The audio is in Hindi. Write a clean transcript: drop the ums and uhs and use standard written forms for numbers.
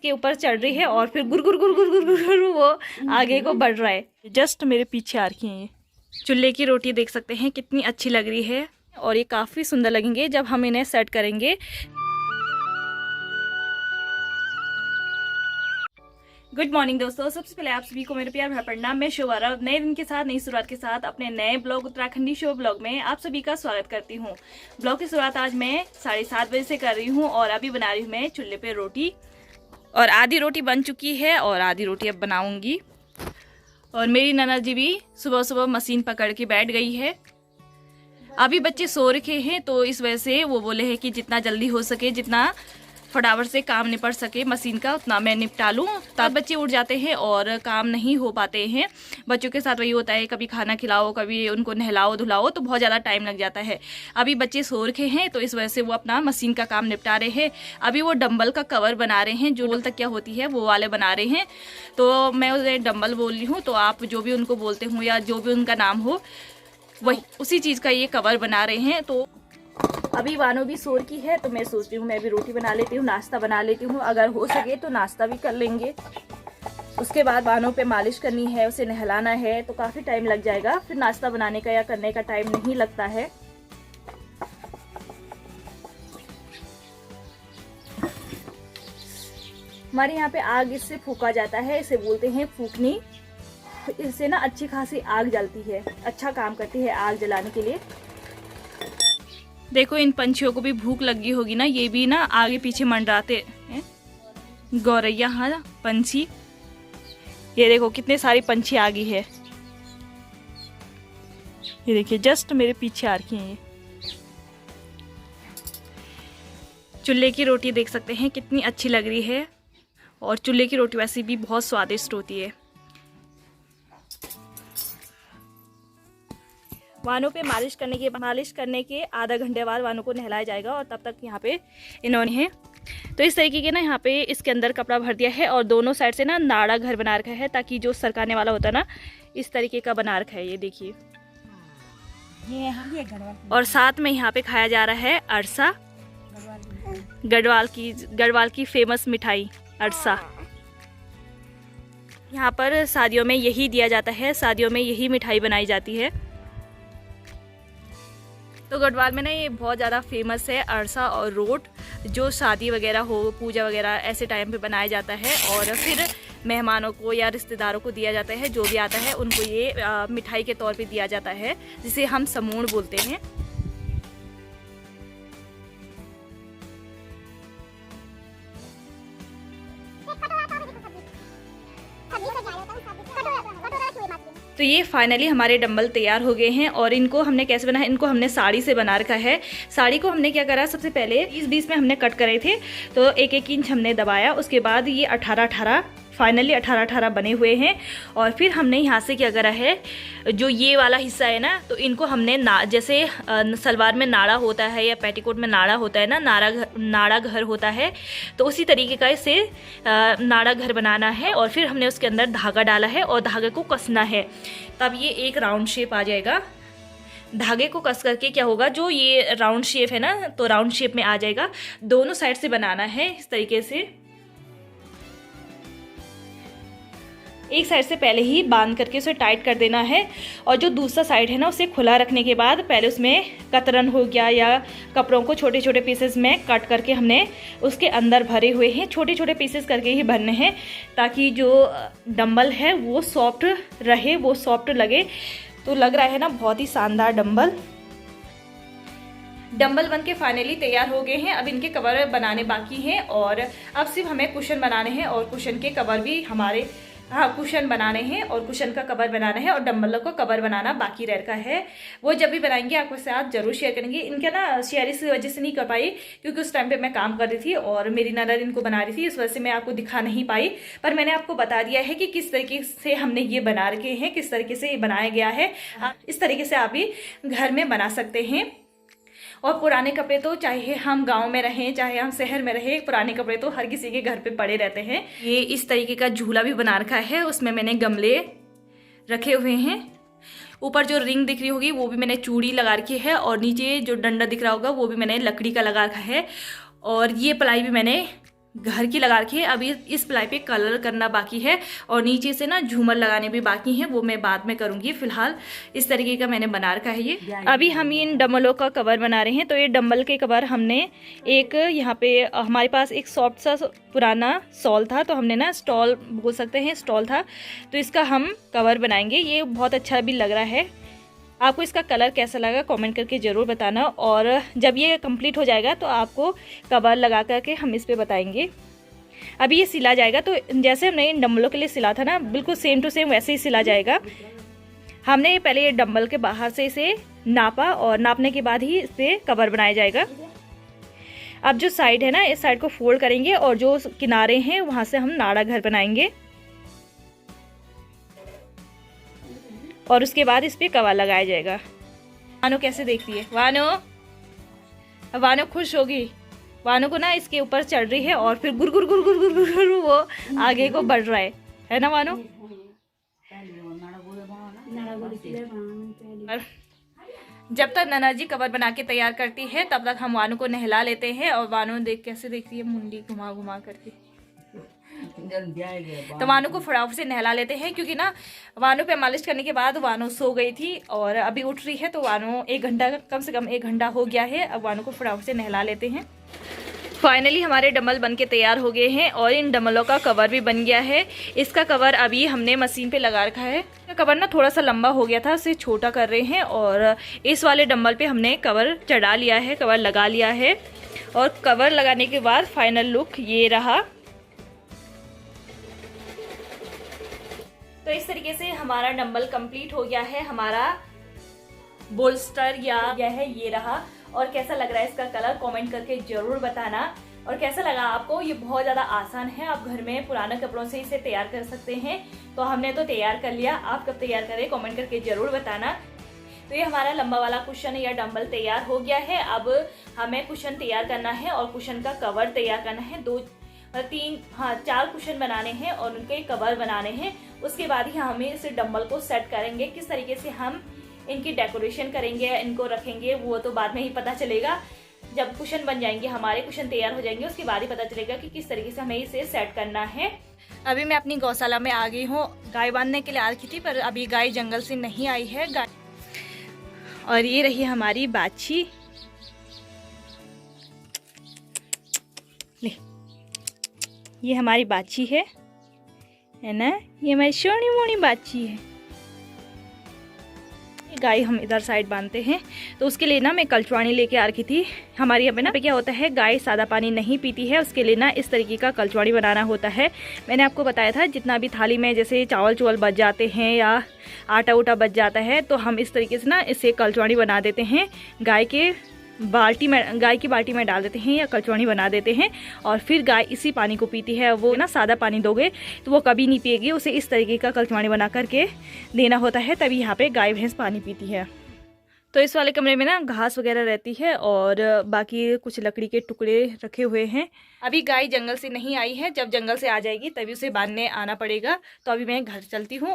इसके ऊपर चढ़ रही है और फिर गुर गुर गुर गुर गुर गुर गुर वो आगे को बढ़ रहा है। जस्ट मेरे पीछे आ रखी है ये चूल्हे की रोटी, देख सकते हैं कितनी अच्छी लग रही है और ये काफ़ी सुंदर लगेंगे जब हम इन्हें सेट करेंगे। गुड मॉर्निंग दोस्तों, सबसे पहले आप सभी को मेरे प्यार भरा प्रणाम। मैं शोभारा नए दिन के साथ, नई शुरुआत के साथ अपने नए ब्लॉग उत्तराखंडी शो ब्लॉग में आप सभी का स्वागत करती हूँ। ब्लॉग की शुरुआत आज मैं 7:30 बजे से कर रही हूँ और अभी बना रही हूँ मैं चूल्हे पे रोटी। और आधी रोटी बन चुकी है और आधी रोटी अब बनाऊंगी। और मेरी ननद जी भी सुबह सुबह मशीन पकड़ के बैठ गई है। अभी बच्चे सो रखे हैं तो इस वजह से वो बोले हैं कि जितना जल्दी हो सके, जितना फटाफट से काम निपट सके मशीन का, उतना मैं निपटा लूँ। तब बच्चे उठ जाते हैं और काम नहीं हो पाते हैं। बच्चों के साथ वही होता है, कभी खाना खिलाओ, कभी उनको नहलाओ धुलाओ, तो बहुत ज़्यादा टाइम लग जाता है। अभी बच्चे सो रखे हैं तो इस वजह से वो अपना मशीन का काम निपटा रहे हैं। अभी वो डंबल का कवर बना रहे हैं, जो तक क्या होती है वो वाले बना रहे हैं। तो मैं उन्हें डंबल बोल रही हूँ, तो आप जो भी उनको बोलते हो या जो भी उनका नाम हो, वही उसी चीज़ का ये कवर बना रहे हैं। तो अभी वानो भी सो की है तो मैं सोच रही हूँ मैं भी रोटी बना लेती हूँ, नाश्ता बना लेती हूँ। अगर हो सके तो नाश्ता भी कर लेंगे। उसके बाद वानों पे मालिश करनी है, उसे नहलाना है, तो काफ़ी टाइम लग जाएगा। फिर नाश्ता बनाने का या करने का टाइम नहीं लगता है। हमारे यहाँ पे आग इससे फूका जाता है, इसे बोलते हैं फूकनी। इससे ना अच्छी खासी आग जलती है, अच्छा काम करती है आग जलाने के लिए। देखो इन पंछियों को भी भूख लगी होगी ना, ये भी ना आगे पीछे मंडराते हैं। गौरैया, हाँ पंछी, ये देखो कितने सारे पंछी आ गई है। ये देखिए जस्ट मेरे पीछे आ रखी हैं ये। चूल्हे की रोटी देख सकते हैं कितनी अच्छी लग रही है और चूल्हे की रोटी वैसे भी बहुत स्वादिष्ट होती है। वानों पे मालिश करने के आधा घंटे बाद वानों को नहलाया जाएगा और तब तक यहाँ पे इन्होंने है तो इस तरीके के ना यहाँ पे इसके अंदर कपड़ा भर दिया है और दोनों साइड से ना नाड़ा घर बना रखा है, ताकि जो सरकाने वाला होता है ना, इस तरीके का बना रखा है। ये देखिए, और साथ में यहाँ पे खाया जा रहा है अरसा, गढ़वाल की फेमस मिठाई अरसा। यहाँ पर शादियों में यही दिया जाता है, शादियों में यही मिठाई बनाई जाती है। तो गढ़वाल में ना ये बहुत ज़्यादा फेमस है अरसा और रोट, जो शादी वगैरह हो, पूजा वगैरह ऐसे टाइम पे बनाया जाता है और फिर मेहमानों को या रिश्तेदारों को दिया जाता है। जो भी आता है उनको ये मिठाई के तौर पे दिया जाता है, जिसे हम समूण बोलते हैं। तो ये फाइनली हमारे डंबल तैयार हो गए हैं और इनको हमने कैसे बनाया, इनको हमने साड़ी से बना रखा है। साड़ी को हमने क्या करा, सबसे पहले 20-20 में हमने कट करे थे, तो 1-1 इंच हमने दबाया। उसके बाद ये 18-18 फाइनली 18-18 बने हुए हैं। और फिर हमने यहाँ से क्या करा है, जो ये वाला हिस्सा है ना, तो इनको हमने जैसे सलवार में नाड़ा होता है या पेटीकोट में नाड़ा होता है ना, नाड़ा घर होता है, तो उसी तरीके का इसे नाड़ा घर बनाना है। और फिर हमने उसके अंदर धागा डाला है और धागे को कसना है, तब ये एक राउंड शेप आ जाएगा। धागे को कस करके क्या होगा, जो ये राउंड शेप है ना, तो राउंड शेप में आ जाएगा। दोनों साइड से बनाना है इस तरीके से। एक साइड से पहले ही बांध करके उसे टाइट कर देना है और जो दूसरा साइड है ना, उसे खुला रखने के बाद पहले उसमें कतरन हो गया या कपड़ों को छोटे छोटे पीसेस में कट करके हमने उसके अंदर भरे हुए हैं। छोटे छोटे पीसेस करके ही भरने हैं, ताकि जो डंबल है वो सॉफ्ट रहे, वो सॉफ्ट लगे। तो लग रहा है ना बहुत ही शानदार डंबल बन के फाइनली तैयार हो गए हैं। अब इनके कवर बनाने बाकी हैं और अब सिर्फ हमें कुशन बनाने हैं और कुशन के कवर भी हमारे कुशन बनाने हैं और कुशन का कवर बनाना है और डंबलों का कवर बनाना बाकी रह रखा है। वो जब भी बनाएंगे आपके साथ जरूर शेयर करेंगे। इनका ना शेयर इस वजह से नहीं कर पाई क्योंकि उस टाइम पे मैं काम कर रही थी और मेरी ननद इनको बना रही थी, इस वजह से मैं आपको दिखा नहीं पाई। पर मैंने आपको बता दिया है कि किस तरीके से हमने ये बना रखे हैं, किस तरीके से ये बनाया गया है। इस तरीके से आप भी घर में बना सकते हैं। और पुराने कपड़े तो चाहे हम गांव में रहें चाहे हम शहर में रहें, पुराने कपड़े तो हर किसी के घर पे पड़े रहते हैं। ये इस तरीके का झूला भी बना रखा है, उसमें मैंने गमले रखे हुए हैं। ऊपर जो रिंग दिख रही होगी वो भी मैंने चूड़ी लगा रखी है और नीचे जो डंडा दिख रहा होगा वो भी मैंने लकड़ी का लगा रखा है। और ये पलाई भी मैंने घर की लगा रखी है। अभी इस प्लाई पे कलर करना बाकी है और नीचे से ना झूमर लगाने भी बाकी हैं, वो मैं बाद में करूँगी। फिलहाल इस तरीके का मैंने बना रखा है ये। अभी हम इन डम्बलों का कवर बना रहे हैं। तो ये डम्बल के कवर हमने एक यहाँ पे हमारे पास एक सॉफ्ट सा पुराना स्टॉल था, तो हमने ना स्टॉल बोल सकते हैं, स्टॉल था, तो इसका हम कवर बनाएंगे। ये बहुत अच्छा भी लग रहा है। आपको इसका कलर कैसा लगा कमेंट करके ज़रूर बताना, और जब ये कंप्लीट हो जाएगा तो आपको कवर लगा करके हम इस पे बताएंगे। अभी ये सिला जाएगा, तो जैसे हमने इन डम्बलों के लिए सिला था ना, बिल्कुल सेम टू सेम वैसे ही सिला जाएगा। हमने पहले ये डम्बल के बाहर से इसे नापा और नापने के बाद ही इस पर कवर बनाया जाएगा। अब जो साइड है ना, इस साइड को फोल्ड करेंगे और जो किनारे हैं वहाँ से हम नाड़ा घर बनाएंगे और उसके बाद इस पे कवर लगाया जाएगा। वानो कैसे देखती है? वानो खुश होगी। वानो को ना इसके ऊपर चढ़ रही है और फिर गुर गुर गुर गुर गुर गुर वो आगे को बढ़ रहा है ना वानो? जब तक नन्हा जी कवर बना के तैयार करती है तब तक हम वानो को नहला लेते हैं। और वानो कैसे देखती है, मुंडी घुमा घुमा करके। तो वानो को फटाफट से नहला लेते हैं, क्योंकि ना वानो पे मालिश करने के बाद वानो सो गई थी और अभी उठ रही है। तो वानो 1 घंटा, कम से कम 1 घंटा हो गया है। अब वानो को फटाफट से नहला लेते हैं। फाइनली हमारे डम्बल बन के तैयार हो गए हैं और इन डम्बलों का कवर भी बन गया है। इसका कवर अभी हमने मशीन पे लगा रखा है। इसका कवर ना थोड़ा सा लंबा हो गया था, उसे छोटा कर रहे हैं और इस वाले डम्बल पे हमने कवर चढ़ा लिया है, कवर लगा लिया है। और कवर लगाने के बाद फाइनल लुक ये रहा। तो इस तरीके से हमारा डंबल कंप्लीट हो गया है। हमारा बोल्स्टर या है ये रहा। और कैसा लग रहा है इसका कलर कमेंट करके जरूर बताना। और कैसा लगा आपको? ये बहुत ज़्यादा आसान है, आप घर में पुराने कपड़ों से इसे तैयार कर सकते हैं। तो हमने तो तैयार कर लिया, आप कब तैयार करें कमेंट करके जरूर बताना। तो ये हमारा लंबा वाला कुशन या डंबल तैयार हो गया है। अब हमें कुशन तैयार करना है और कुशन का कवर तैयार करना है। 4 कुशन बनाने हैं और उनके कवर बनाने हैं। उसके बाद ही हमें इस डंबल को सेट करेंगे। किस तरीके से हम इनकी डेकोरेशन करेंगे, इनको रखेंगे, वो तो बाद में ही पता चलेगा। जब कुशन बन जाएंगे, हमारे कुशन तैयार हो जाएंगे, उसके बाद ही पता चलेगा कि किस तरीके से हमें इसे सेट करना है। अभी मैं अपनी गौशाला में आ गई हूँ। गाय बांधने के लिए आ रखी थी, पर अभी गाय जंगल से नहीं आई है। और ये रही हमारी बाछी। ये हमारी बाछी है ना, ये हमारी सोनी मोनी बाछी है। गाय हम इधर साइड बांधते हैं, तो उसके लिए ना मैं कलचुआनी लेके आ रखी थी। हमारे यहाँ पे ना क्या होता है, गाय सादा पानी नहीं पीती है, उसके लिए ना इस तरीके का कलचुआनी बनाना होता है। मैंने आपको बताया था, जितना भी थाली में जैसे चावल चुवल बच जाते हैं या आटा उटा बच जाता है, तो हम इस तरीके से ना इसे कलचुआनी बना देते हैं। गाय की बाल्टी में डाल देते हैं या कलचुआनी बना देते हैं और फिर गाय इसी पानी को पीती है। वो ना सादा पानी दोगे तो वो कभी नहीं पिएगी, उसे इस तरीके का कलचुआनी बना करके देना होता है, तभी यहाँ पे गाय भैंस पानी पीती है। तो इस वाले कमरे में ना घास वगैरह रहती है और बाकी कुछ लकड़ी के टुकड़े रखे हुए हैं। अभी गाय जंगल से नहीं आई है, जब जंगल से आ जाएगी तभी उसे बांधने आना पड़ेगा। तो अभी मैं घर चलती हूँ।